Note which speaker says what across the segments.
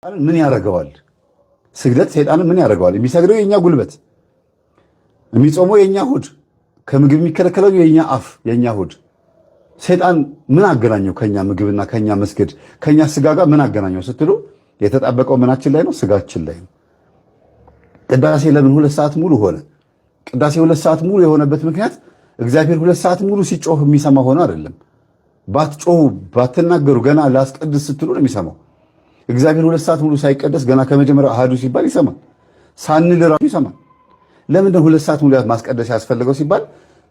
Speaker 1: ምን ያደርገዋል? ስግደት ሰይጣንን ምን ያደርገዋል? የሚሰግደው የኛ ጉልበት፣ የሚጾመው የኛ ሆድ፣ ከምግብ የሚከለከለው የኛ አፍ፣ የኛ ሆድ። ሰይጣን ምን አገናኘው ከኛ ምግብና ከኛ መስገድ ከኛ ስጋ ጋር ምን አገናኘው ስትሉ የተጣበቀው ምናችን ላይ ነው? ስጋችን ላይ ነው። ቅዳሴ ለምን 2 ሰዓት ሙሉ ሆነ? ቅዳሴ 2 ሰዓት ሙሉ የሆነበት ምክንያት እግዚአብሔር 2 ሰዓት ሙሉ ሲጮህ የሚሰማ ሆኖ አይደለም። ባትጮሁ ባትናገሩ ገና ላስቀድስ ስትሉ ነው የሚሰማው። እግዚአብሔር 2 ሰዓት ሙሉ ሳይቀደስ ገና ከመጀመሪያው አሃዱ ሲባል ይሰማል። ሳንል ራሱ ይሰማል። ለምንድን 2 ሰዓት ሙሉ ማስቀደስ ያስፈልገው ሲባል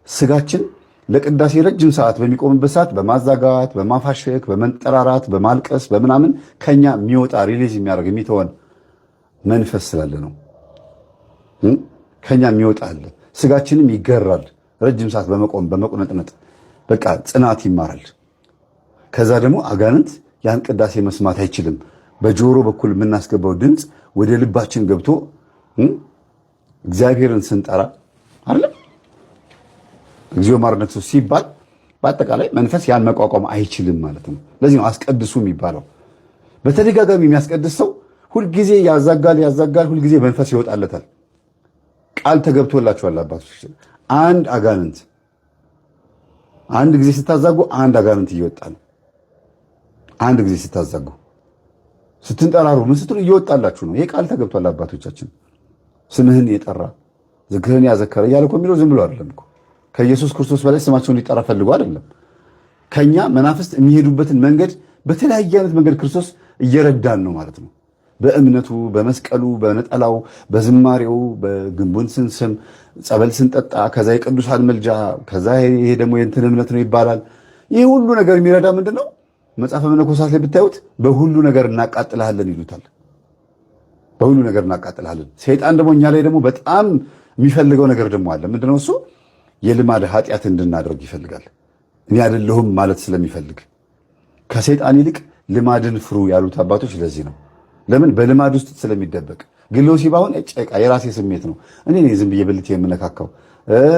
Speaker 1: ስጋችን ለቅዳሴ ረጅም ሰዓት በሚቆምበት ሰዓት በማዛጋት በማፋሸክ በመንጠራራት በማልቀስ በምናምን ከኛ የሚወጣ ሪሊዝ የሚያደርግ የሚተወን መንፈስ ስላለ ነው። ከኛ የሚወጣ አለ። ስጋችንም ይገራል። ረጅም ሰዓት በመቆም በመቁነጥነጥ በቃ ጽናት ይማራል። ከዛ ደግሞ አጋንንት ያን ቅዳሴ መስማት አይችልም። በጆሮ በኩል የምናስገባው ድምፅ ወደ ልባችን ገብቶ እግዚአብሔርን ስንጠራ አይደል እግዚኦ ማርነክሱ ሲባል በአጠቃላይ መንፈስ ያን መቋቋም አይችልም ማለት ነው። ለዚህ ነው አስቀድሱ የሚባለው። በተደጋጋሚ የሚያስቀድስ ሰው ሁልጊዜ ያዛጋል፣ ሁልጊዜ መንፈስ ይወጣለታል። ቃል ተገብቶላችኋል አባቶች። አንድ አጋንንት አንድ ጊዜ ስታዛጉ አንድ አጋንንት እየወጣ ነው። አንድ ጊዜ ስታዛጉ ስትንጠራሩ ምን ስትሉ እየወጣላችሁ ነው። ይሄ ቃል ተገብቷል አባቶቻችን። ስምህን የጠራ ዝክርህን ያዘከረ እያለ እኮ የሚለው ዝም ብሎ አይደለም እኮ ከኢየሱስ ክርስቶስ በላይ ስማቸውን ሊጠራ ፈልጎ አይደለም። ከኛ መናፍስት የሚሄዱበትን መንገድ በተለያየ አይነት መንገድ ክርስቶስ እየረዳን ነው ማለት ነው። በእምነቱ፣ በመስቀሉ፣ በነጠላው፣ በዝማሬው፣ በግንቡን ስንስም፣ ጸበል ስንጠጣ፣ ከዛ የቅዱሳን መልጃ፣ ከዛ ይሄ ደግሞ የእንትን እምነት ነው ይባላል። ይህ ሁሉ ነገር የሚረዳ ምንድነው? መጽሐፈ መነኮሳት ላይ ብታዩት በሁሉ ነገር እናቃጥልሃለን ይሉታል። በሁሉ ነገር እናቃጥልሃለን። ሰይጣን ደግሞ እኛ ላይ ደግሞ በጣም የሚፈልገው ነገር ደግሞ አለ። ምንድነው እሱ? የልማድ ኃጢአት እንድናደርግ ይፈልጋል። እኔ አይደለሁም ማለት ስለሚፈልግ ከሰይጣን ይልቅ ልማድን ፍሩ ያሉት አባቶች ለዚህ ነው። ለምን? በልማድ ውስጥ ስለሚደበቅ። ግሎ ሲባሁን ጨቃ የራሴ ስሜት ነው። እኔ ዝም ብዬ ብልቴ የምነካካው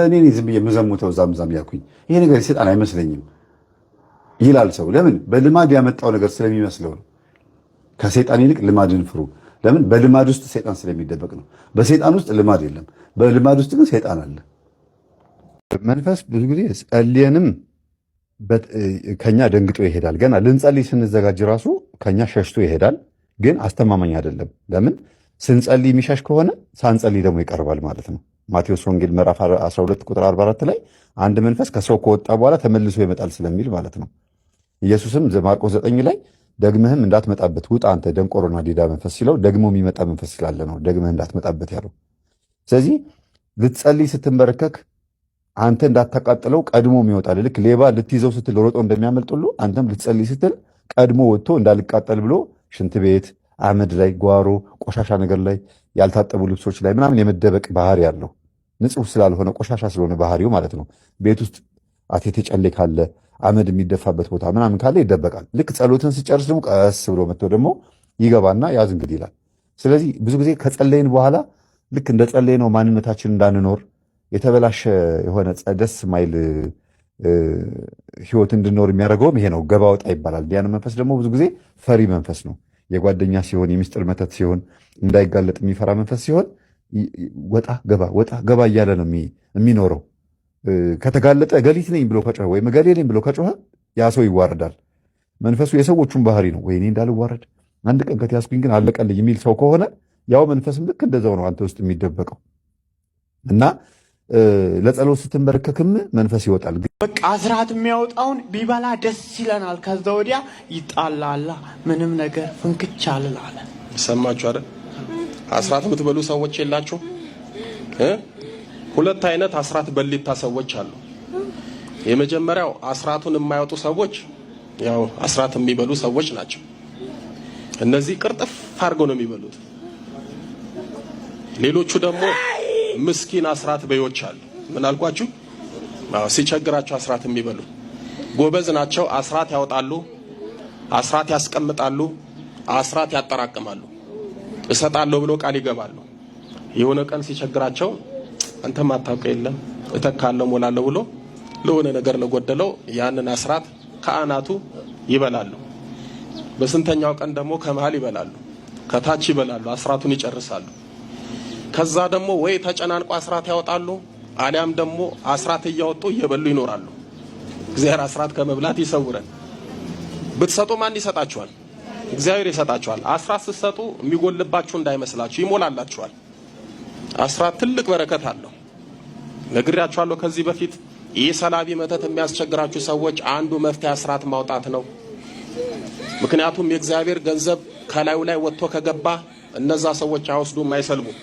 Speaker 1: እኔ ዝም ብዬ የምዘሙተው ዛምዛም ያልኩኝ ይሄ ነገር የሰይጣን አይመስለኝም ይላል ሰው። ለምን? በልማድ ያመጣው ነገር ስለሚመስለው ነው። ከሰይጣን ይልቅ ልማድን ፍሩ። ለምን? በልማድ ውስጥ ሰይጣን ስለሚደበቅ ነው። በሰይጣን ውስጥ ልማድ የለም። በልማድ ውስጥ ግን ሰይጣን አለ። መንፈስ ብዙ ጊዜ ጸልየንም ከኛ ደንግጦ ይሄዳል። ገና ልንጸልይ ስንዘጋጅ ራሱ ከኛ ሸሽቶ ይሄዳል። ግን አስተማማኝ አይደለም። ለምን? ስንጸልይ የሚሸሽ ከሆነ ሳንጸልይ ደግሞ ይቀርባል ማለት ነው። ማቴዎስ ወንጌል ምዕራፍ 12 ቁጥር 44 ላይ አንድ መንፈስ ከሰው ከወጣ በኋላ ተመልሶ ይመጣል ስለሚል ማለት ነው። ኢየሱስም ማርቆስ 9 ላይ ደግመህም እንዳትመጣበት ውጣ አንተ ደንቆሮና ዲዳ መንፈስ ሲለው ደግሞ የሚመጣ መንፈስ ስላለ ነው ደግመህ እንዳትመጣበት ያለው። ስለዚህ ልትጸልይ ስትንበረከክ አንተ እንዳታቃጥለው ቀድሞ ይወጣል። ልክ ሌባ ልትይዘው ስትል ሮጦ እንደሚያመልጥ ሁሉ አንተም ልትጸልይ ስትል ቀድሞ ወጥቶ እንዳልቃጠል ብሎ ሽንት ቤት፣ አመድ ላይ፣ ጓሮ፣ ቆሻሻ ነገር ላይ፣ ያልታጠቡ ልብሶች ላይ ምናምን የመደበቅ ባህሪ ያለው ንጹህ ስላልሆነ ቆሻሻ ስለሆነ ባህሪው ማለት ነው። ቤት ውስጥ አቴቴ ጨሌ ካለ አመድ የሚደፋበት ቦታ ምናምን ካለ ይደበቃል። ልክ ጸሎትን ሲጨርስ ደግሞ ቀስ ብሎ መጥቶ ደግሞ ይገባና ያዝ እንግዲህ ይላል። ስለዚህ ብዙ ጊዜ ከጸለይን በኋላ ልክ እንደ ጸለይነው ማንነታችን እንዳንኖር የተበላሸ የሆነ ደስ ማይል ህይወት እንድኖር የሚያደርገውም ይሄ ነው። ገባ ወጣ ይባላል። ያን መንፈስ ደግሞ ብዙ ጊዜ ፈሪ መንፈስ ነው። የጓደኛ ሲሆን የሚስጥር መተት ሲሆን እንዳይጋለጥ የሚፈራ መንፈስ ሲሆን ወጣ ገባ እያለ ነው የሚኖረው። ከተጋለጠ ገሊት ነኝ ብሎ ከጮኸ ወይም ገሌ ነኝ ብሎ ከጮኸ ያ ሰው ይዋረዳል። መንፈሱ የሰዎቹን ባህሪ ነው። ወይኔ እንዳልዋረድ አንድ ቀን ከተያዝኩኝ ግን አለቀልኝ የሚል ሰው ከሆነ ያው መንፈስም ልክ እንደዛው ነው አንተ ውስጥ የሚደበቀው እና ለጸሎት ስትንበረከክም መንፈስ ይወጣል።
Speaker 2: በቃ አስራት የሚያወጣውን ቢበላ ደስ ይለናል። ከዛ ወዲያ ይጣላል። ምንም ነገር ፍንክች አልላለ።
Speaker 3: ሰማችሁ አይደል? አስራት የምትበሉ ሰዎች የላችሁ? ሁለት አይነት አስራት በሊታ ሰዎች አሉ። የመጀመሪያው አስራቱን የማያወጡ ሰዎች ያው አስራት የሚበሉ ሰዎች ናቸው። እነዚህ ቅርጥፍ አድርገው ነው የሚበሉት። ሌሎቹ ደግሞ ምስኪን አስራት በዮች አሉ። ምን አልኳችሁ? ሲቸግራቸው አስራት የሚበሉ ጎበዝ ናቸው። አስራት ያወጣሉ፣ አስራት ያስቀምጣሉ፣ አስራት ያጠራቅማሉ። እሰጣለሁ ብሎ ቃል ይገባሉ። የሆነ ቀን ሲቸግራቸው አንተ ማታውቀው የለም እተካለሁ ሞላለሁ ብሎ ለሆነ ነገር ለጎደለው ያንን አስራት ከአናቱ ይበላሉ። በስንተኛው ቀን ደግሞ ከመሃል ይበላሉ። ከታች ይበላሉ፣ አስራቱን ይጨርሳሉ። ከዛ ደግሞ ወይ ተጨናንቆ አስራት ያወጣሉ፣ አሊያም ደግሞ አስራት እያወጡ እየበሉ ይኖራሉ። እግዚአብሔር አስራት ከመብላት ይሰውረን። ብትሰጡ ማን ይሰጣችኋል? እግዚአብሔር ይሰጣችኋል። አስራት ስትሰጡ የሚጎልባችሁ እንዳይመስላችሁ፣ ይሞላላችኋል። አስራት ትልቅ በረከት አለው። ነግሬያችኋለሁ ከዚህ በፊት። ይህ ሰላቢ መተት የሚያስቸግራችሁ ሰዎች አንዱ መፍትሄ አስራት ማውጣት ነው። ምክንያቱም የእግዚአብሔር ገንዘብ ከላዩ ላይ ወጥቶ ከገባ እነዛ ሰዎች አይወስዱም፣ አይሰልቡም።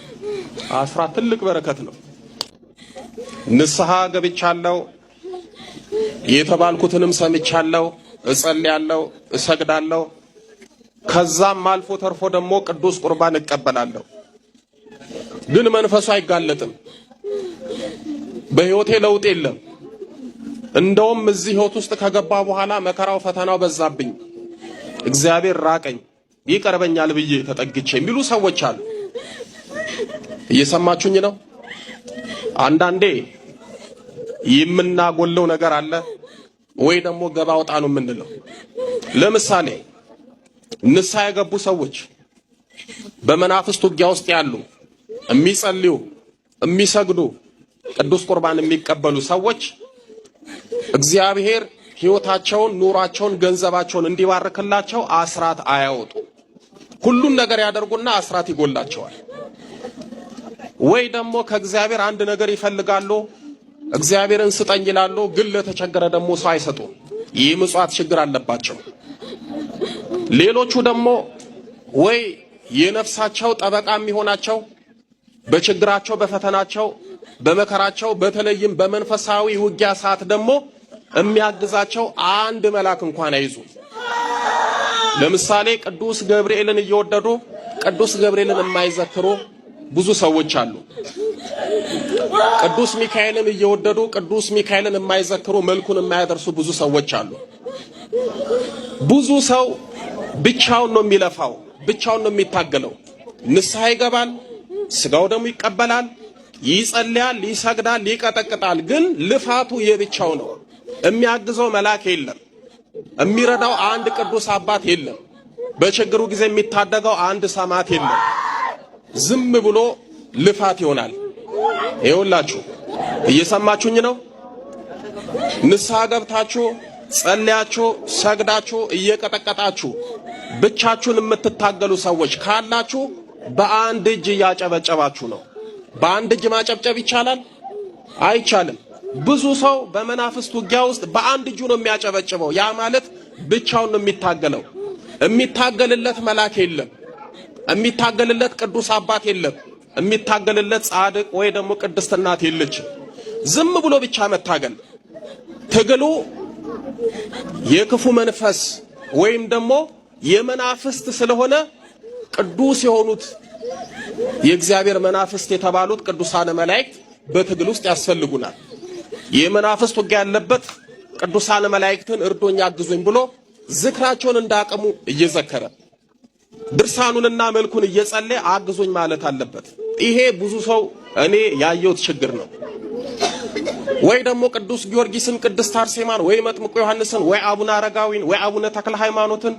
Speaker 3: አስራት ትልቅ በረከት ነው። ንስሐ ገብቻለሁ፣ የተባልኩትንም ሰምቻለሁ፣ እጸልያለሁ፣ እሰግዳለሁ። ከዛም አልፎ ተርፎ ደግሞ ቅዱስ ቁርባን እቀበላለሁ። ግን መንፈሱ አይጋለጥም። በህይወቴ ለውጥ የለም። እንደውም እዚህ ህይወት ውስጥ ከገባ በኋላ መከራው ፈተናው በዛብኝ፣ እግዚአብሔር ራቀኝ፣ ይቀርበኛል ብዬ ተጠግቼ የሚሉ ሰዎች አሉ። እየሰማችሁኝ ነው? አንዳንዴ የምናጎለው ነገር አለ ወይ ደግሞ ገባ ወጣ ነው የምንለው። ለምሳሌ ንስሐ የገቡ ሰዎች፣ በመናፍስት ውጊያ ውስጥ ያሉ፣ የሚጸልዩ፣ የሚሰግዱ፣ ቅዱስ ቁርባን የሚቀበሉ ሰዎች እግዚአብሔር ህይወታቸውን፣ ኑሯቸውን፣ ገንዘባቸውን እንዲባርክላቸው አስራት አያወጡ። ሁሉን ነገር ያደርጉና አስራት ይጎላቸዋል። ወይ ደግሞ ከእግዚአብሔር አንድ ነገር ይፈልጋሉ፣ እግዚአብሔርን ስጠኝ ይላሉ፣ ግን ለተቸገረ ደግሞ ሰው አይሰጡም። ይህ ምጽዋት ችግር አለባቸው። ሌሎቹ ደግሞ ወይ የነፍሳቸው ጠበቃ የሚሆናቸው በችግራቸው፣ በፈተናቸው፣ በመከራቸው፣ በተለይም በመንፈሳዊ ውጊያ ሰዓት ደግሞ የሚያግዛቸው አንድ መልአክ እንኳን አይዙ። ለምሳሌ ቅዱስ ገብርኤልን እየወደዱ ቅዱስ ገብርኤልን የማይዘክሩ ብዙ ሰዎች አሉ። ቅዱስ ሚካኤልን እየወደዱ ቅዱስ ሚካኤልን የማይዘክሩ፣ መልኩን የማያደርሱ ብዙ ሰዎች አሉ። ብዙ ሰው ብቻውን ነው የሚለፋው፣ ብቻውን ነው የሚታገለው። ንስሐ ይገባል፣ ስጋው ደግሞ ይቀበላል፣ ይጸልያል፣ ይሰግዳል፣ ይቀጠቅጣል። ግን ልፋቱ የብቻው ነው። የሚያግዘው መልአክ የለም። የሚረዳው አንድ ቅዱስ አባት የለም። በችግሩ ጊዜ የሚታደገው አንድ ሰማዕት የለም። ዝም ብሎ ልፋት ይሆናል። ይኸውላችሁ፣ እየሰማችሁኝ ነው? ንስሐ ገብታችሁ ጸልያችሁ ሰግዳችሁ እየቀጠቀጣችሁ ብቻችሁን የምትታገሉ ሰዎች ካላችሁ በአንድ እጅ እያጨበጨባችሁ ነው። በአንድ እጅ ማጨብጨብ ይቻላል? አይቻልም። ብዙ ሰው በመናፍስት ውጊያ ውስጥ በአንድ እጁ ነው የሚያጨበጭበው። ያ ማለት ብቻውን ነው የሚታገለው። የሚታገልለት መልአክ የለም። የሚታገልለት ቅዱስ አባት የለም። የሚታገልለት ጻድቅ ወይ ደግሞ ቅድስት እናት የለችም። ዝም ብሎ ብቻ መታገል። ትግሉ የክፉ መንፈስ ወይም ደግሞ የመናፍስት ስለሆነ ቅዱስ የሆኑት የእግዚአብሔር መናፍስት የተባሉት ቅዱሳን መላእክት በትግል ውስጥ ያስፈልጉናል። የመናፍስት ውጊያ ያለበት ቅዱሳን መላእክትን እርዶኝ አግዙኝ ብሎ ዝክራቸውን እንዳቀሙ እየዘከረ ድርሳኑንና መልኩን እየጸለየ አግዙኝ ማለት አለበት። ይሄ ብዙ ሰው እኔ ያየሁት ችግር ነው። ወይ ደግሞ ቅዱስ ጊዮርጊስን፣ ቅድስት አርሴማን፣ ወይ መጥምቁ ዮሐንስን፣ ወይ አቡነ አረጋዊን፣ ወይ አቡነ ተክለ ሃይማኖትን፣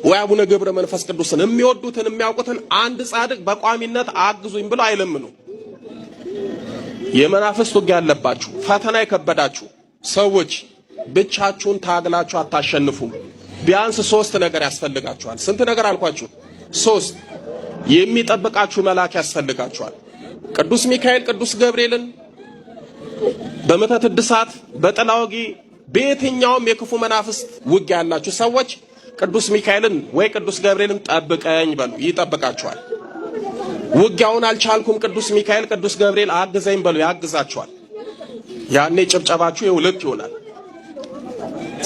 Speaker 3: ወይ አቡነ ገብረ መንፈስ ቅዱስን የሚወዱትን የሚያውቁትን አንድ ጻድቅ በቋሚነት አግዙኝ ብሎ አይለምኑ። የመናፍስት ውጊያ ያለባችሁ፣ ፈተና የከበዳችሁ ሰዎች ብቻችሁን ታግላችሁ አታሸንፉም። ቢያንስ 3 ነገር ያስፈልጋችኋል። ስንት ነገር አልኳችሁ? 3 የሚጠብቃችሁ መልአክ ያስፈልጋችኋል። ቅዱስ ሚካኤል፣ ቅዱስ ገብርኤልን በመተት እድሳት፣ በጥላ ወጊ፣ በየትኛውም የክፉ መናፍስት ውጊያ ያላችሁ ሰዎች ቅዱስ ሚካኤልን ወይ ቅዱስ ገብርኤልን ጠብቀኝ በሉ፣ ይጠብቃችኋል። ውጊያውን አልቻልኩም፣ ቅዱስ ሚካኤል ቅዱስ ገብርኤል አግዘኝ በሉ፣ ያግዛችኋል። ያኔ ጭብጨባችሁ የሁለት ይሆናል።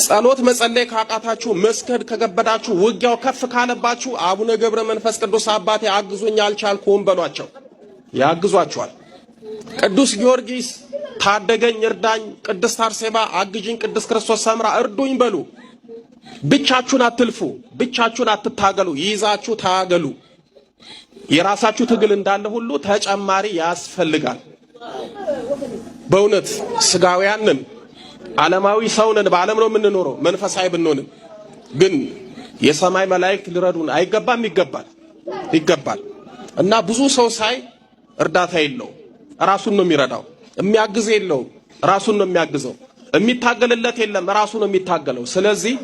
Speaker 3: ጸሎት መጸለይ ካቃታችሁ፣ መስገድ ከገበዳችሁ፣ ውጊያው ከፍ ካለባችሁ አቡነ ገብረ መንፈስ ቅዱስ አባቴ አግዙኝ አልቻልኩም በሏቸው፣ ያግዟችኋል። ቅዱስ ጊዮርጊስ ታደገኝ እርዳኝ፣ ቅድስት አርሴማ አግዥኝ፣ ቅድስት ክርስቶስ ሰምራ እርዱኝ በሉ። ብቻችሁን አትልፉ፣ ብቻችሁን አትታገሉ፣ ይዛችሁ ታገሉ። የራሳችሁ ትግል እንዳለ ሁሉ ተጨማሪ ያስፈልጋል። በእውነት ስጋውያንን ዓለማዊ ሰውነን በዓለም ነው የምንኖረው። መንፈሳዊ ብንሆንም ግን የሰማይ መላእክት ሊረዱን አይገባም? ይገባል። ይገባል። እና ብዙ ሰው ሳይ እርዳታ የለው ራሱን ነው የሚረዳው። የሚያግዝ የለው ራሱን ነው የሚያግዘው። የሚታገልለት የለም ራሱ ነው የሚታገለው። ስለዚህ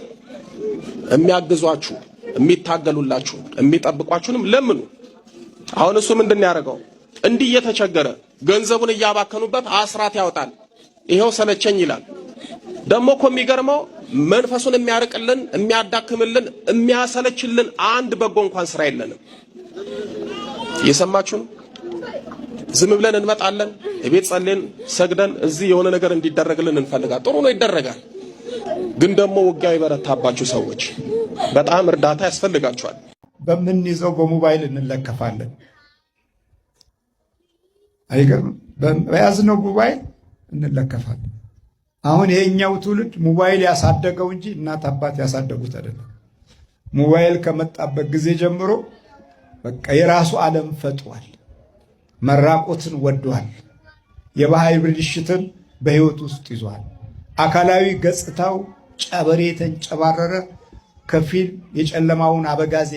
Speaker 3: የሚያግዟችሁ፣ የሚታገሉላችሁ፣ የሚጠብቋችሁንም ለምኑ። አሁን እሱ ምንድነው ያደርገው? እንዲህ እየተቸገረ ገንዘቡን እያባከኑበት አስራት ያወጣል። ይሄው ሰለቸኝ ይላል። ደግሞ እኮ የሚገርመው መንፈሱን የሚያርቅልን፣ የሚያዳክምልን፣ የሚያሰለችልን አንድ በጎ እንኳን ስራ የለንም። እየሰማችሁ ነው? ዝም ብለን እንመጣለን፣ እቤት ጸልየን ሰግደን እዚህ የሆነ ነገር እንዲደረግልን እንፈልጋለን። ጥሩ ነው ይደረጋል። ግን ደግሞ ውጊያው የበረታባችሁ ሰዎች በጣም እርዳታ ያስፈልጋችኋል።
Speaker 4: በምንይዘው በሞባይል እንለከፋለን። አይገርም? በያዝነው ሞባይል እንለከፋለን። አሁን ይሄኛው ትውልድ ሞባይል ያሳደገው እንጂ እናት አባት ያሳደጉት አይደለም። ሞባይል ከመጣበት ጊዜ ጀምሮ በቃ የራሱ ዓለም ፈጥሯል። መራቆትን ወዷል። የባህል ብልሽትን በህይወት ውስጥ ይዟል። አካላዊ ገጽታው ጨበሬ የተንጨባረረ ከፊል የጨለማውን አበጋዝ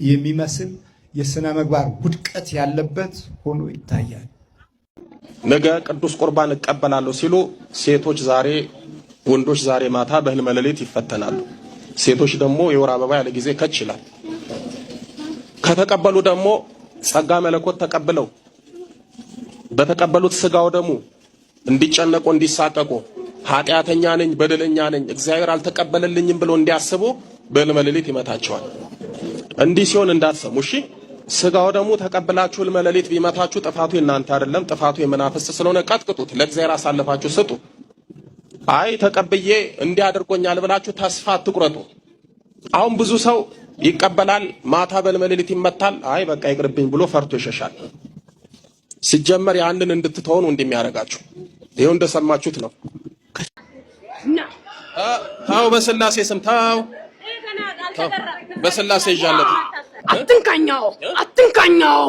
Speaker 4: የሚመስል የሥነ ምግባር ውድቀት ያለበት ሆኖ ይታያል።
Speaker 3: ነገ ቅዱስ ቁርባን እቀበላለሁ ሲሉ ሴቶች ዛሬ፣ ወንዶች ዛሬ ማታ በህልመ ሌሊት ይፈተናሉ። ሴቶች ደግሞ የወር አበባ ያለ ጊዜ ከች ይላል። ከተቀበሉ ደግሞ ጸጋ መለኮት ተቀብለው በተቀበሉት ስጋው ደግሞ እንዲጨነቁ እንዲሳቀቁ ኃጢአተኛ ነኝ በደለኛ ነኝ እግዚአብሔር አልተቀበለልኝም ብሎ እንዲያስቡ በህልመ ሌሊት ይመታቸዋል። እንዲህ ሲሆን እንዳትሰሙ እሺ። ስጋው ደግሞ ተቀብላችሁ ህልመ ሌሊት ቢመታችሁ ጥፋቱ የእናንተ አይደለም፣ ጥፋቱ የመናፍስት ስለሆነ ቀጥቅጡት፣ ለእግዚአብሔር አሳልፋችሁ ስጡ። አይ ተቀብዬ እንዲህ አድርጎኛል ብላችሁ ተስፋ አትቁረጡ። አሁን ብዙ ሰው ይቀበላል፣ ማታ በህልመ ሌሊት ይመታል። አይ በቃ ይቅርብኝ ብሎ ፈርቶ ይሸሻል። ሲጀመር ያንን እንድትተው ነው እንደሚያረጋችሁ። ይሄው እንደሰማችሁት ነው። ታው በስላሴ ስም ታው በስላሴ ይዣለት
Speaker 5: አትንካኛው አትንካኛው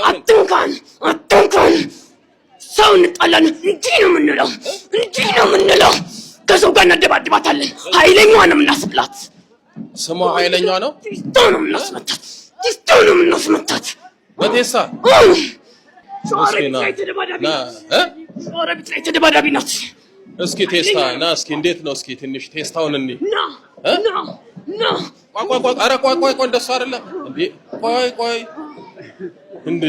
Speaker 5: አትንካን ሰው እንጣለን እንጂ ነው የምንለው ከሰው ጋር እናደባድባታለን። ኃይለኛዋ ነው የምናስብላት።
Speaker 3: ስሟ ኃይለኛዋ ነው።
Speaker 5: ቲስቶ ነው የምናስመታት
Speaker 3: በቴሳ
Speaker 5: ሾረቢት ላይ ተደባዳቢ ናት።
Speaker 3: እስኪ ቴስታ ና እስኪ እንዴት ነው? እስኪ ትንሽ ቴስታውን እንይ። ና ቆይ እንደሱ አይደለም እንዴ? ቆይ እንዴ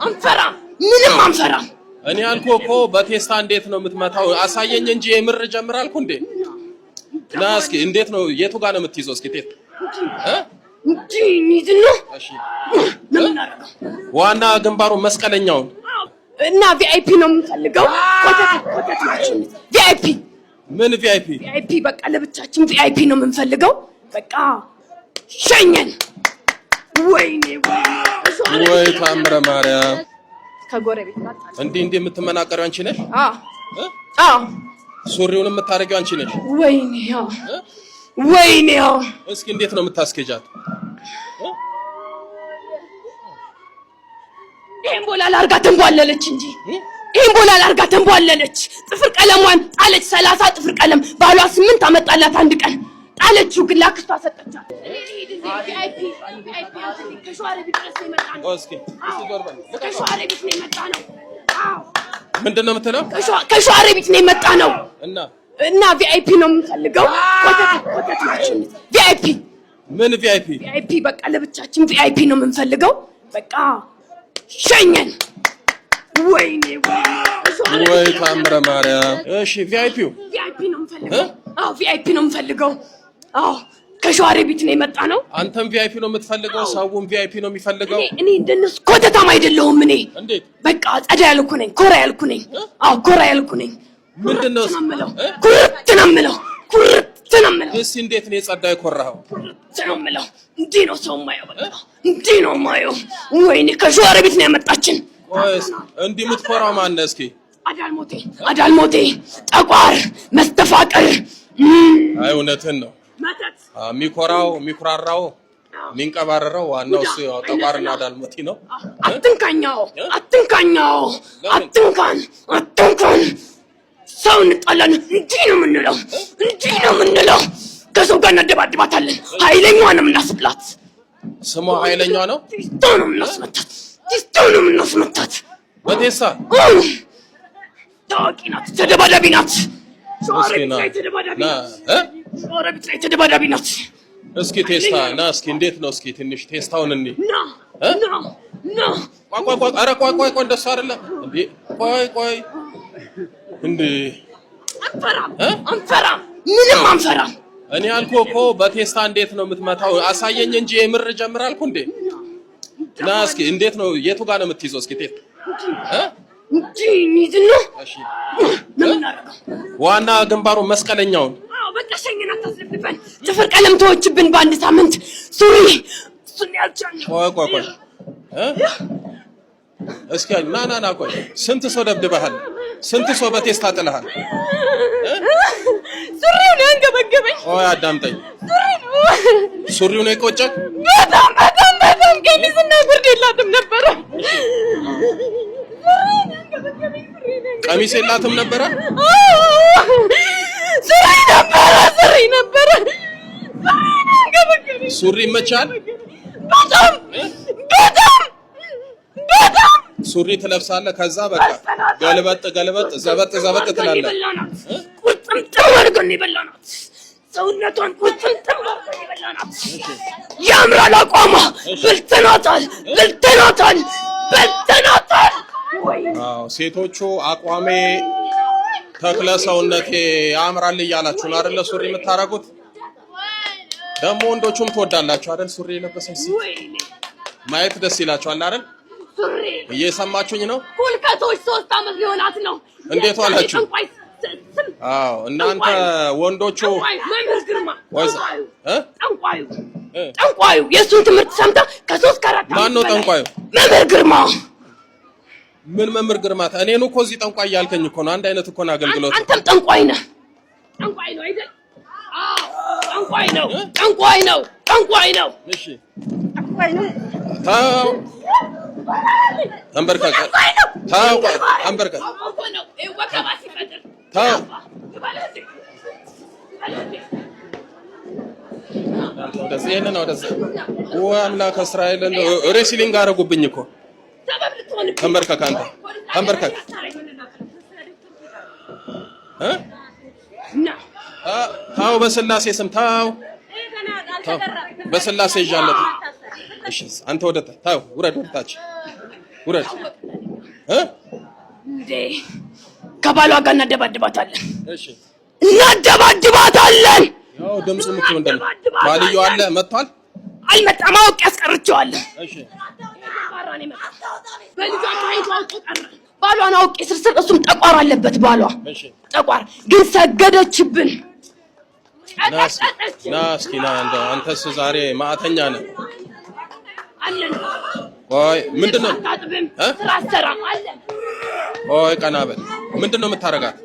Speaker 3: አንፈራም፣ ምንም አንፈራም። እኔ አልኩህ እኮ በቴስታ እንዴት ነው የምትመታው? አሳየኝ እንጂ የምር ጀምራልኩ እንዴ? ና እስኪ እንዴት ነው? የቱ ጋር ነው የምትይዘው? እስኪ ቴስታ
Speaker 5: እንጂ ሚዝና እሺ፣
Speaker 3: ዋና ግንባሩ መስቀለኛውን
Speaker 5: እና ቪአይፒ ነው የምንፈልገው። ኮተት ናቸው ቪአይፒ።
Speaker 3: ምን ቪአይፒ?
Speaker 5: ቪአይፒ በቃ ለብቻችን ቪአይፒ ነው የምንፈልገው። በቃ ሸኘን። ወይኔ
Speaker 3: ወይ ታምረ ማርያም
Speaker 5: ከጎረቤት ጋር
Speaker 3: እንዲህ የምትመናቀሪው አንቺ ነሽ?
Speaker 5: አዎ
Speaker 3: ሱሪውን የምታረጊው አንቺ ነሽ?
Speaker 5: ወይኔ
Speaker 3: እስኪ እንዴት ነው የምታስኬጃት?
Speaker 5: ይሄን ቦላላ አርጋ ተንቧለለች እንጂ ጥፍር ቀለሟን ጣለች። 30 ጥፍር ቀለም ባሏ 8 አመጣላት። አንድ ቀን ጣለችው፣ ግን ላክስቷ ሰጠቻት። ከሸዋሮቢት ነው የመጣ ነው።
Speaker 3: ምንድን ነው የምትለው?
Speaker 5: ከሸዋሮቢት ነው የመጣ ነው እና ቪአይፒ ነው የምንፈልገው። ኮተት ናቸው ቪአይፒ።
Speaker 3: ምን ቪአይፒ?
Speaker 5: ቪአይፒ በቃ ለብቻችን ቪአይፒ ነው የምንፈልገው። በቃ ሸኘን። ወይኔ
Speaker 3: ወይ ታምረ ማርያም። እሺ ቪአይፒ
Speaker 5: ነው የምንፈልገው። ቪአይፒ ነው የምንፈልገው። ከሸዋሮቢት ነው የመጣ ነው።
Speaker 3: አንተም ቪአይፒ ነው የምትፈልገው? ሰውም ቪአይፒ ነው የሚፈልገው?
Speaker 5: እኔ እንደነሱ ኮተታም አይደለሁም። እኔ
Speaker 3: እንዴት
Speaker 5: በቃ ጸዳ ያልኩ ነኝ፣ ኮራ ያልኩ ነኝ።
Speaker 3: ምንድነው
Speaker 5: ኩርት ነው የምለው።
Speaker 3: እስኪ እንዴት ነው የጸዳ የኮራኸው?
Speaker 5: ነው የምለው። እንዲህ ነው ሰው የማየው። በቃ እንዲህ ነው የማየው። ወይኔ ከሸዋሮቢት ነው ያመጣችን።
Speaker 3: እንዲህ የምትኮራው ማነው? እስኪ
Speaker 5: አዳልሞቴ ጠቋር መስተፋቅር።
Speaker 3: አይ እውነትህን ነው። የሚኮራው የሚኩራራው የሚንቀባረረው ዋናው እሱ ጠቋርና አዳልሞቲ ነው። አትንካን ሰው እንጣለን እንጂ ነው የምንለው። ከሰው ጋር እናደባድባታለን። ኃይለኛዋ ነው የምናስብላት። ስሟ ኃይለኛ ነው።
Speaker 5: ቴስታውን እናስመታት።
Speaker 3: በቴስታ
Speaker 5: ታዋቂ ናት፣ ተደባዳቢ ናት። ሸዋሮቢት ላይ ተደባዳቢ ናት።
Speaker 3: እስኪ ቴስታ ና እስኪ እንዴት ነው? እስኪ ትንሽ ቴስታውን እንዴ
Speaker 5: ና
Speaker 3: ቆይ እንደሱ አይደለም እንዴ። ቆይ እንዴ
Speaker 5: አንፈራም፣ ምንም አንፈራም።
Speaker 3: እኔ አልኩህ እኮ በቴስታ እንዴት ነው የምትመታው? አሳየኝ እንጂ የምር ጀምራልኩ እንዴ። ና እስኪ እንዴት ነው? የቱ ጋር ነው የምትይዘው? እስኪ ቴስታ
Speaker 5: እንጂ ሚዝና
Speaker 3: እሺ፣ ዋና ግንባሩ መስቀለኛውን
Speaker 5: በቃ ሸኝና ታስለብበን። ጥፍር ቀለም ተወችብን በአንድ ሳምንት። ሱሪ እሱን ያልቻልነው።
Speaker 3: ቆይ እስኪ ና ቆይ። ስንት ሰው ደብድበሃል? ስንት ሰው በቴስታ ጥለሃል?
Speaker 5: ሱሪው ነው አንገበገበኝ።
Speaker 3: ቆይ አዳምጠኝ። ሱሪው ነው የቆጨህ?
Speaker 5: በጣም ቀሚስና ጉርድ የላትም ነበረ።
Speaker 3: ቀሚስ የላትም ነበረ?
Speaker 5: ሱሪ ነበረ።
Speaker 3: ሱሪ ይመቻል?
Speaker 5: በጣም
Speaker 3: ሱሪ ትለብሳለህ፣ ከዛ በቃ ገልበጥ ዘበጥ ትላለህ።
Speaker 5: ቁርጥምጥም አድርገን የበላናት ሰውነቷን ቁርጥምጥም አድርገን የበላናት። ያምራል አቋሟ። በልተናታል።
Speaker 3: አዎ ሴቶቹ አቋሜ ተክለ ሰውነቴ ያምራል እያላችሁ ነው አይደል ሱሪ የምታረጉት? ደግሞ ወንዶቹም ትወዳላችሁ አይደል? ሱሪ የለበሰች ማየት ደስ ይላችኋል አይደል?
Speaker 5: ሱሪ
Speaker 3: እየሰማችሁኝ ነው?
Speaker 5: ኩልከቶች 3 ዓመት ሊሆናት ነው።
Speaker 3: እንዴት ዋላችሁ? አዎ እናንተ ወንዶቹ
Speaker 5: መምህር ግርማ
Speaker 3: ጠንቋዩ
Speaker 5: የእሱን ትምህርት ሰምታ ከ3 ከ4
Speaker 3: ማን ነው ጠንቋዩ?
Speaker 5: መምህር ግርማ።
Speaker 3: ምን መምህር ግርማ? እኔን እኮ እዚህ ጠንቋይ ያልከኝ እኮ ነው። አንድ አይነት እኮ ነው አገልግሎት።
Speaker 5: አንተም ጠንቋይ ነህ። ጠንቋይ ነው አይደል? አዎ ጠንቋይ ነው። እሺ
Speaker 3: ታው አንበርከክ ታው እንደዚህ ነው። ወይ አምላክ እስራኤል እንደው ሬስሊንግ አደረጉብኝ እኮ። አንበርከክ አንተ አንበርከክ ታው በስላሴ ስም ታው በስላሴ ይዣለት። እሺ አንተ ወደ ታው ውረድ፣ ወደታች ውረድ።
Speaker 5: እንዴ ከባሏ ጋር እናደባድባታለን።
Speaker 3: እሺ
Speaker 5: እናደባድባታለን።
Speaker 3: ያው ድምፁ ምንድን ነው? ባልየው አለ መጥቷል?
Speaker 5: አልመጣም። አውቄ ያስቀርቸዋለሁ።
Speaker 3: እሺ
Speaker 5: ባሏን አውቄ ስርስር እሱም ጠቋር አለበት ባሏ።
Speaker 3: እሺ
Speaker 5: ጠቋር ግን ሰገደችብን።
Speaker 3: ና እስኪ ና አንተስ ዛሬ ማዕተኛ ነህ።
Speaker 5: አለን
Speaker 3: ቆይ ምንድነው?
Speaker 5: ስራ አሰራም አለን።
Speaker 3: ቆይ ቀና በል። ምንድነው የምታረጋት?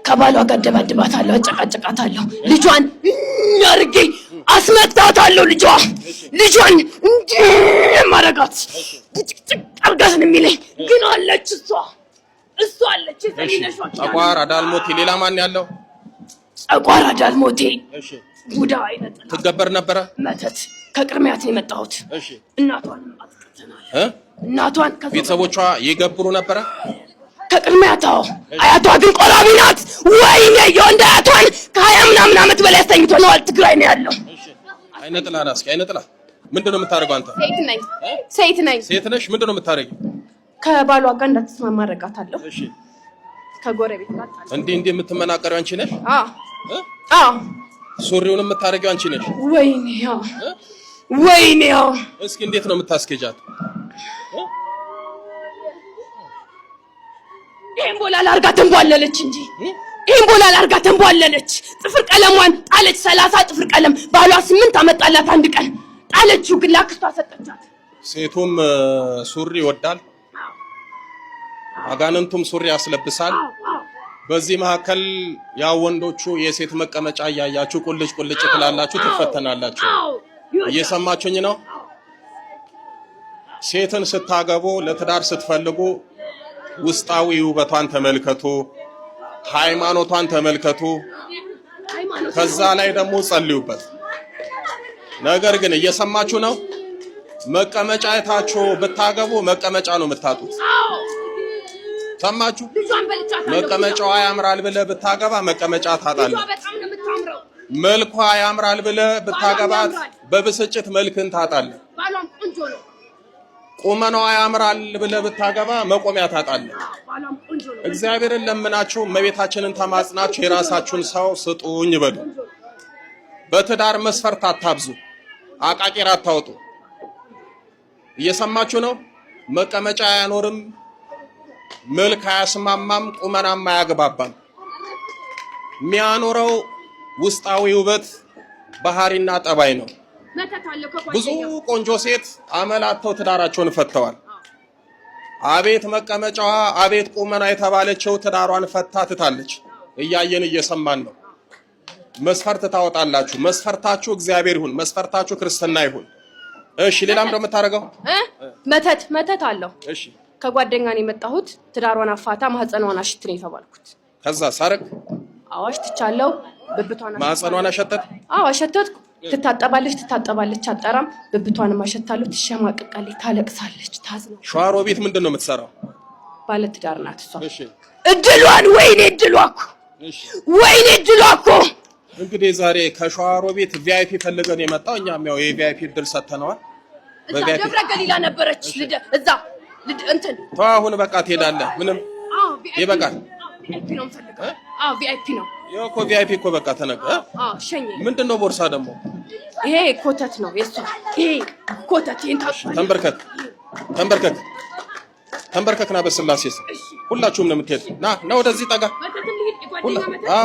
Speaker 5: ከባሏ ጋር ደባድባታለሁ፣ አጨቃጨቃታለሁ። ልጇን አርጌ አስመታታለሁ። ልጇን ማረጋት ጭቅጭቅ አርጋትን የሚለኝ ግን አለች። እሷ አለች።
Speaker 3: ጠቋር አዳልሞቴ። ሌላ ማን ያለው?
Speaker 5: ጠቋር አዳልሞቴ ቡዳ አይነት
Speaker 3: ትገበር ነበረ።
Speaker 5: መተት ከቅድሚያት ነው የመጣሁት። እናቷን አጥቅተናል። እናቷን
Speaker 3: ቤተሰቦቿ ይገብሩ ነበረ
Speaker 5: ከቅድሚያታው። አያቷ ግን ቆራቢ ናት። ወይኔ የወንድ አያቷን ከ20 ምናምን ዓመት በላይ አስተኝተዋል። ትግራይ ነው ያለው።
Speaker 3: አይነጥላ ናስ አይነጥላ። ምንድነው የምታረጋው አንተ?
Speaker 5: ሴት ነሽ።
Speaker 3: ምንድነው የምታረጊው?
Speaker 5: ከባሏ ጋር እንዳትስማማ አደርጋታለሁ።
Speaker 3: እሺ
Speaker 5: ከጎረቤት ጋር
Speaker 3: እንዴ የምትመናቀሪው አንቺ ነሽ?
Speaker 5: አዎ
Speaker 3: ሱሪውን የምታረጊው አንቺ ነሽ?
Speaker 5: ወይኔ
Speaker 3: እስኪ እንዴት ነው የምታስኬጃት?
Speaker 5: ይሄን ቦላላ አርጋ ተንቧለለች እንጂ ጥፍር ቀለሟን ጣለች። 30 ጥፍር ቀለም ባሏ 8 አመጣላት። አንድ ቀን ጣለችው፣ ግን ላክስቷ ሰጠቻት።
Speaker 3: ሴቱም ሱሪ ይወዳል፣ አጋንንቱም ሱሪ ያስለብሳል። በዚህ መካከል ያው ወንዶቹ የሴት መቀመጫ እያያችሁ ቁልጭ ትላላችሁ፣ ትፈተናላችሁ። እየሰማችሁኝ ነው? ሴትን ስታገቡ ለትዳር ስትፈልጉ ውስጣዊ ውበቷን ተመልከቱ፣ ሃይማኖቷን ተመልከቱ። ከዛ ላይ ደግሞ ጸልዩበት። ነገር ግን እየሰማችሁ ነው። መቀመጫ አይታችሁ ብታገቡ መቀመጫ ነው የምታጡት። ሰማችሁ? መቀመጫዋ ያምራል ብለህ ብታገባ መቀመጫ ታጣለህ። መልኳ ያምራል ብለህ ብታገባት በብስጭት መልክን ታጣለህ። ቁመናዋ ያምራል ብለህ ብታገባ መቆሚያ ታጣለህ። እግዚአብሔርን ለምናችሁ እመቤታችንን ተማጽናችሁ የራሳችሁን ሰው ስጡኝ በሉ። በትዳር መስፈርት አታብዙ፣ አቃቂር አታውጡ። እየሰማችሁ ነው። መቀመጫ አያኖርም፣ መልክ አያስማማም፣ ቁመናም አያግባባም። የሚያኖረው ውስጣዊ ውበት ባህሪና ጠባይ ነው። ብዙ ቆንጆ ሴት አመላተው ትዳራቸውን ፈተዋል። አቤት መቀመጫዋ አቤት ቁመና የተባለችው ትዳሯን ፈታ ትታለች። እያየን እየሰማን ነው። መስፈርት ታወጣላችሁ። መስፈርታችሁ እግዚአብሔር ይሁን፣ መስፈርታችሁ ክርስትና ይሁን። እሺ ሌላም ደግሞ የምታረገው
Speaker 5: መተት አለው። እሺ ከጓደኛ ነው የመጣሁት። ትዳሯን አፋታ ማህፀኗን አሽት ነው የተባልኩት።
Speaker 3: ከዛ ሳረግ
Speaker 5: አዋሽ ትቻለው። ብብቷን
Speaker 3: ማህፀኗን አሸተት።
Speaker 5: አዎ አሸተትኩ። ትታጠባለች አጠራም። ብብቷን ማሸታለሁ። ትሸማቀቃለች፣ ታለቅሳለች፣ ታዝናለች።
Speaker 3: ሸዋሮቢት ምንድን ነው የምትሰራው?
Speaker 5: ባለ ትዳር ናት እሷ።
Speaker 3: እሺ
Speaker 5: እድሏን ወይኔ እድሏኮ ወይኔ እድሏኮ።
Speaker 3: እንግዲህ ዛሬ ከሸዋሮቢት ቪአይፒ ፈልገን የመጣው እኛም ያው የቪአይፒ እድል ሰተነዋል።
Speaker 5: በቪአይፒ ደብረ ገሊላ ነበረች እዛ እንትን
Speaker 3: አሁን በቃ ትሄዳለህ። ምንም ይበቃል።
Speaker 5: ቪአይፒ ነው የምፈልገው። ቪአይፒ ነው
Speaker 3: እኮ ቪአይፒ እኮ በቃ ተነገ።
Speaker 5: ሸኝ
Speaker 3: ምንድነው? ቦርሳ ደግሞ
Speaker 5: ይሄ ኮተት ነው የሷ። ይሄ ኮተት ተንበርከክና በስላሴ ሁላችሁም ነው የምትሄድ። ና ወደዚህ ጠጋ።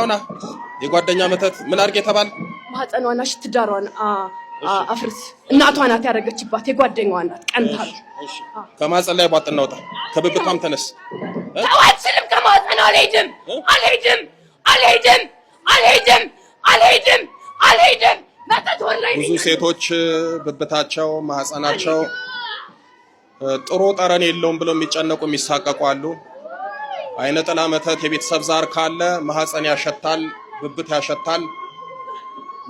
Speaker 5: ና የጓደኛ መተት ምን አድርጌ ተባል? ማህፀኗን አሽት ትዳሯን አፍርስ። እናቷ ናት ያደረገችባት፣ የጓደኛዋ ናት። ቀንታል።
Speaker 3: ከማህፀን ላይ ቧጥ እናውጣ። ከብብቷም ተነስ።
Speaker 5: ተዋችልም ከማህፀኗ አልሄድም።
Speaker 3: ብዙ ሴቶች ብብታቸው ማህፀናቸው ጥሩ ጠረን የለውም ብለው የሚጨነቁ የሚሳቀቁ አሉ። አይነ ጥላ መተት የቤተሰብ ዛር ካለ ማህፀን ያሸታል፣ ብብት ያሸታል፣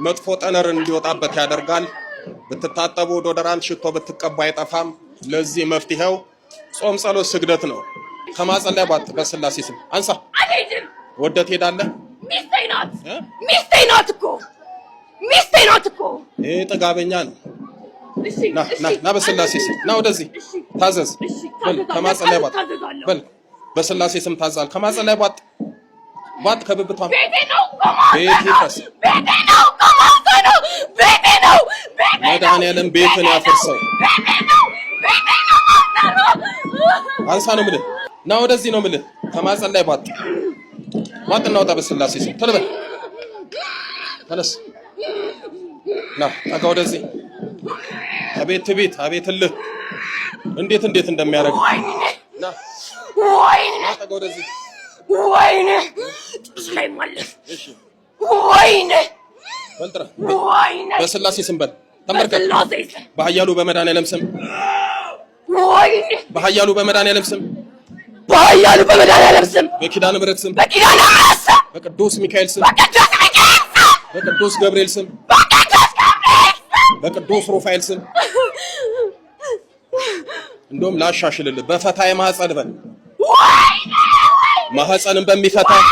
Speaker 3: መጥፎ ጠነር እንዲወጣበት ያደርጋል። ብትታጠቡ ዶደራንት ሽቶ ብትቀቡ አይጠፋም። ለዚህ መፍትሄው ጾም፣ ጸሎት፣ ስግደት ነው። ከማህፀን ላይ ቧጥ በስላሴ ስም አንሳ። ወደት ሄዳለህ። ሚስቴ ናት እኮ ይሄ ጥጋበኛ ነው። ና በስላሴ ስም ና ወደዚህ ታዘዝ። ከማህፀን ላይ ቧጥ በል በስላሴ ስም ታዛል። ከማህፀን ላይ ቧጥ ከብብቷ ቤቴ ነው መድኃኒዓለም ቤትን ያፈርሰው። አንሳ ነው የምልህ። ና ወደዚህ ነው የምልህ። ከማህፀን ላይ ቧጥ እናውጣ በስላሴ ስም። ቶሎ በል ተነስ። ና ጠጋ ወደዚህ። አቤት ቤት አቤትልህ እንዴት እንደሚያደርግ ና ጠጋ ወደዚህ።
Speaker 5: ወይኔ ጥርስ ላይ ማለት ወይኔ
Speaker 3: በልጥራ በስላሴ ስም በል ተንበርከክ። በኃያሉ በመድኃኒዓለም ስም በኃያሉ በመድኃኒዓለም ስም በኪዳነ ምሕረት ስም በቅዱስ ሚካኤል ስም በቅዱስ ገብርኤል ስም በቅዱስ ሩፋኤል ስም እንደውም ላሻሽልልህ በፈታ የማህፀን በል ማህፀንን በሚፈታው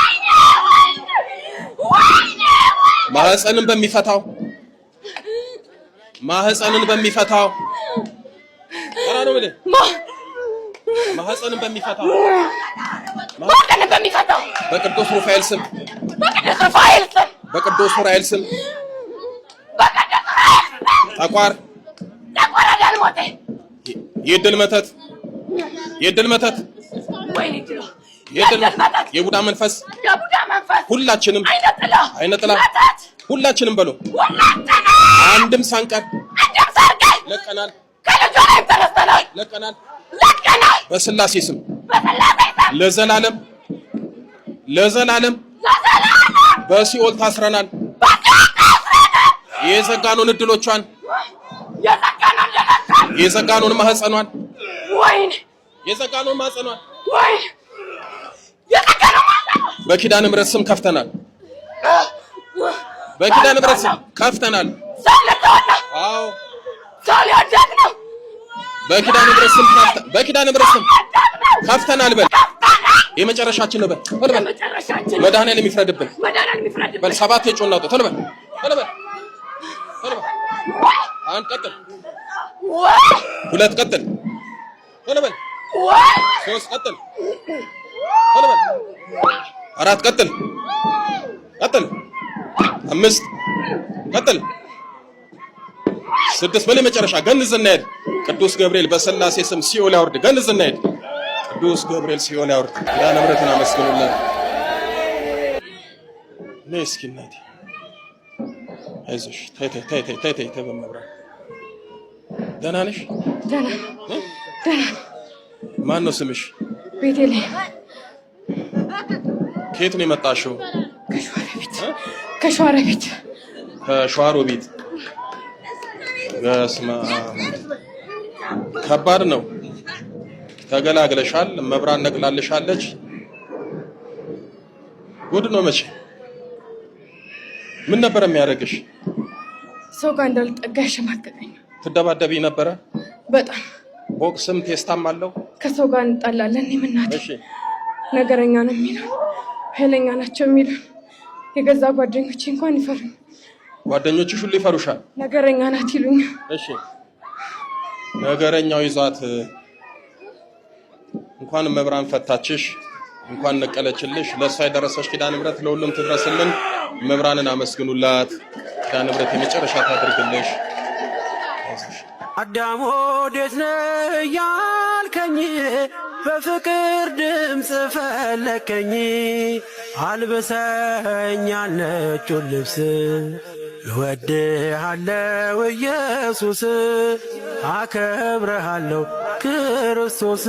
Speaker 3: ማህፀንን በሚፈታው ማህፀንን በሚፈታው በቅዱስ ሩፋኤል ስም በቅዱስ ኡራኤል ስም ጠቋር የድል መተት የቡዳ መንፈስ ሁላችንም አይነ ጥላ ሁላችንም በሉ አንድም ሳንቀር ለቀናል በስላሴ ስም ለዘላለም በሲኦል ታስረናል። የዘጋኑን እድሎቿን የዘጋኑን ማህፀኗን በኪዳነ ምሕረት ስም ከፍተናል።
Speaker 5: አዎ
Speaker 6: ሰው ሊወደቅ ነው።
Speaker 5: በኪዳነ ምሕረት ስም ከፍተናል በል። የመጨረሻችን ነው በል። መድኃኒዓለም ይፍረድብን። በል 7 የጮህ እናውጣ። ቶሎ በል። አንድ ቀጥል፣ 2 ቀጥል፣ ቶሎ በል። 3 ቀጥል፣ ቶሎ በል። 4 ቀጥል፣ 5 ቀጥል፣ 6 በል። የመጨረሻ ገንዝና ሄድ። ቅዱስ ገብርኤል በሥላሴ ስም ሲኦል ያውርድ። ገንዝና ሄድ። ቅዱስ ገብርኤል ሲኦል ያውርድ። ኪዳነ ምሕረትን አመስግኑልን። ነይ እስኪ እናቴ አይዞሽ። ተይ በመብራት ደህና ነሽ?
Speaker 6: ደህና።
Speaker 5: ማን ነው ስምሽ?
Speaker 6: ቤተልሔም።
Speaker 5: ከየት ነው የመጣሽው?
Speaker 6: ከሸዋሮቢት።
Speaker 5: ከሸዋሮቢት። በስመ አብ ከባድ ነው። ተገላግለሻል። መብራት ነቅላልሻለች። ጉድ ነው። መቼ ምን ነበር የሚያደርግሽ?
Speaker 6: ሰው ጋር እንዳልጠጋ ያሸማቀቀኝ።
Speaker 5: ትደባደቢ ነበረ?
Speaker 6: በጣም
Speaker 5: ቦክስም ቴስታም አለው።
Speaker 6: ከሰው ጋር እንጣላለን። የምናት
Speaker 5: እሺ፣
Speaker 6: ነገረኛ ነው የሚለው፣ ኃይለኛ ናቸው የሚለው የገዛ ጓደኞቼ እንኳን ይፈሩኝ።
Speaker 5: ጓደኞችሽ ሁሉ ይፈሩሻል።
Speaker 6: ነገረኛ ናት ይሉኛል።
Speaker 5: እሺ፣ ነገረኛው ይዟት እንኳን መብራን ፈታችሽ፣ እንኳን ነቀለችልሽ። ለእሷ የደረሰች ኪዳነ ምሕረት ለሁሉም ትድረስልን። መብራንን አመስግኑላት። ኪዳነ ምሕረት የመጨረሻ ታድርግልሽ።
Speaker 7: አዳም ወዴት ነህ ያልከኝ፣ በፍቅር ድምፅ ፈለከኝ። አልብሰኛል ነጩን ልብስ፣ እወድሃለሁ ኢየሱስ፣ አከብረሃለሁ ክርስቶስ።